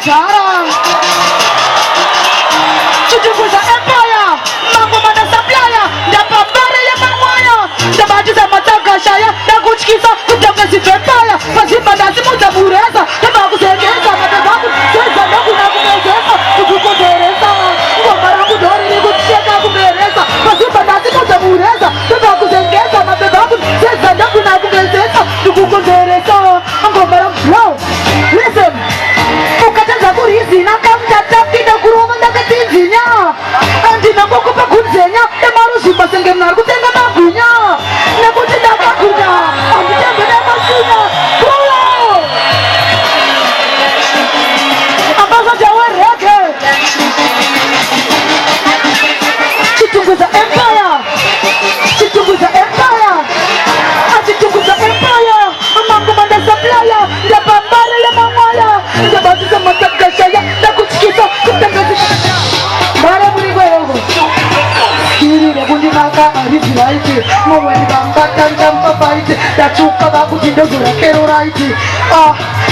Muuuudharaaaaa Chuchukuza empire Mambo mana supplier Ndapambare ya mawaya Ndabatiza matakashaya Ndakuchikiza kutaka sivepaya Pasipa nazimu tabureza Ndabakuzengeza Matabaku Seza naku nakumezeza Tukukotereza Ngomarangu dori nikucheka kumereza Pasipa nazimu tabureza Ndabakuzengeza Matabaku Seza naku nakumezeza Tukukotereza Ngomarangu bro Listen Ukataza kurizi Nakamtata Kida kuroma ndakatinzinya Andina kukupa kunzenya Emarushi basenge mnar kutenga magunya Nekuti ndakakunya Ambitembe namasunya Kula Ambaza jawe reke Chitunguza empire Chitunguza empire Chitunguza empire Amangu manda supplier Ndapambare ya mamaya Ndabatiza matakashaya Ndakuchikiza kutangazika Mara murigo yogo Kiri rebundi maka arizi raiti Mweni bambata njamba baiti Dachuka baku jindogura kero raiti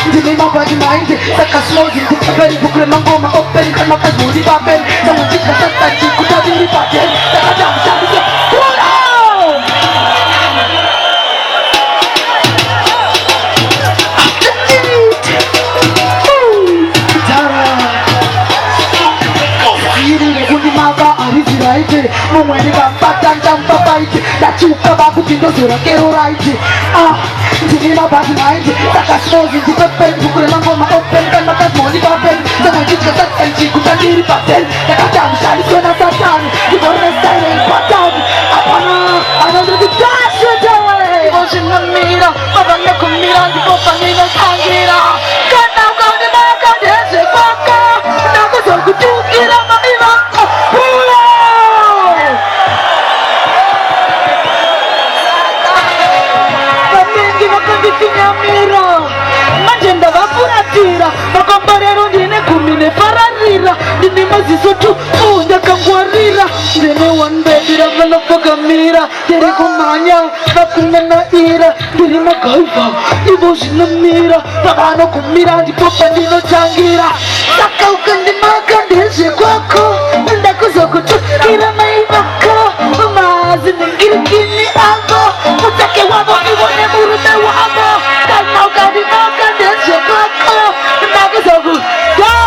Ndimi mabadi maindi Saka smoji Ndikabeli bukre mangoma Openi kama kazuri babeli Samujika satanji kutabiri pateli Saka jamu shabike Kura Mweni bambata njamba baiti Dachuka baku jindogura kero raiti Ndimi mabadi maindi Saka smoji Ndikabeli bukre mangoma Openi kama kazuri babeli Samujika satanji kutabiri pateli Saka jamu shabike na satani Kibore style patani Apana Another the dash away Motion na mira Baba na kumira Ndipo pangina tangira Kana ukani maka Dese kwaka Nako soku tukira maima Pula Kamingi makandikinya mira Majenda vapuratira Makombarero ndine kumine fararira Ndine mazisotu Ndakangwarira Ndine wanbedira Valapagamira Tere kumanya Nakumena ira Ndine magaiva Ndivozina mira Pagano kumira Ndipopa ndino changira Saka ukandi makandese kwako Ndakuzokutu Kira maivako Mazi ningirikini amo Mutake wabo Iwone murume wabo Kana ukandi makandese kwako Ndakuzokutu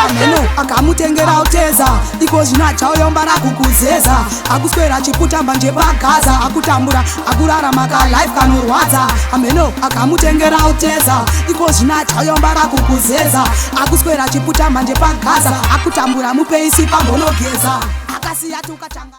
Ameno akamutengera uteza Iko zvinachaoyombara kukuzeza Akuswera chiputamba nje pagaza Akutambura akurara maka life kanorwadza Ameno akamutengera uteza Iko zvinachaoyombara kukuzeza Akuswera chiputamba nje pagaza Akutambura mupeisi pambonogeza Akasiya tukatanga